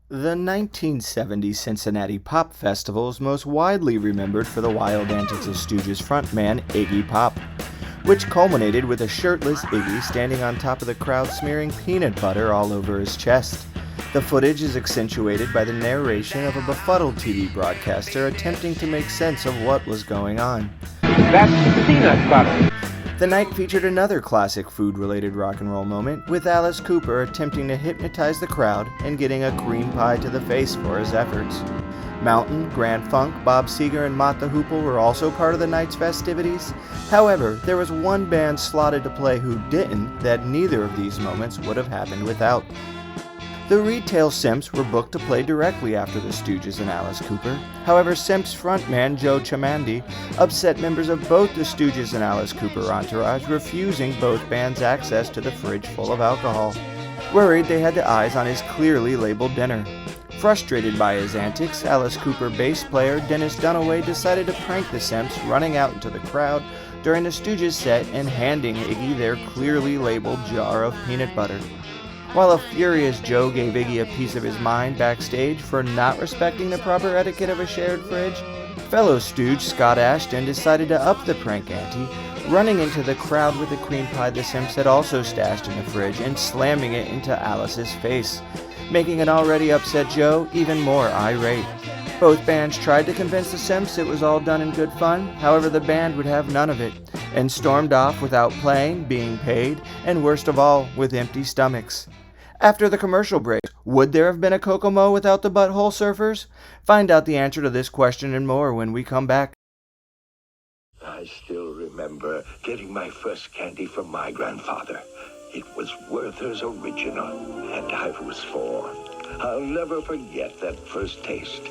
The 1970 Cincinnati Pop Festival is most widely remembered for the wild antics of Stooges frontman Iggy Pop, which culminated with a shirtless Iggy standing on top of the crowd smearing peanut butter all over his chest. The footage is accentuated by the narration of a befuddled TV broadcaster attempting to make sense of what was going on. That's peanut butter. The night featured another classic food-related rock and roll moment, with Alice Cooper attempting to hypnotize the crowd and getting a cream pie to the face for his efforts. Mountain, Grand Funk, Bob Seger, and Mott the Hoople were also part of the night's festivities. However, there was one band slotted to play who didn't, that neither of these moments would have happened without. The Retail Simps were booked to play directly after the Stooges and Alice Cooper. However, Simps frontman Joe Chamandi upset members of both the Stooges and Alice Cooper entourage, refusing both bands access to the fridge full of alcohol. Worried they had the eyes on his clearly labeled dinner. Frustrated by his antics, Alice Cooper bass player Dennis Dunaway decided to prank the Simps, running out into the crowd during the Stooges set and handing Iggy their clearly labeled jar of peanut butter. While a furious Joe gave Iggy a piece of his mind backstage for not respecting the proper etiquette of a shared fridge, fellow Stooge Scott Ashton decided to up the prank ante, running into the crowd with the cream pie the Simps had also stashed in the fridge and slamming it into Alice's face, making an already upset Joe even more irate. Both bands tried to convince the Simps it was all done in good fun, however the band would have none of it, and stormed off without playing, being paid, and worst of all, with empty stomachs. After the commercial break, would there have been a Kokomo without the Butthole Surfers? Find out the answer to this question and more when we come back. I still remember getting my first candy from my grandfather. It was Werther's Original, and I was 4. I'll never forget that first taste.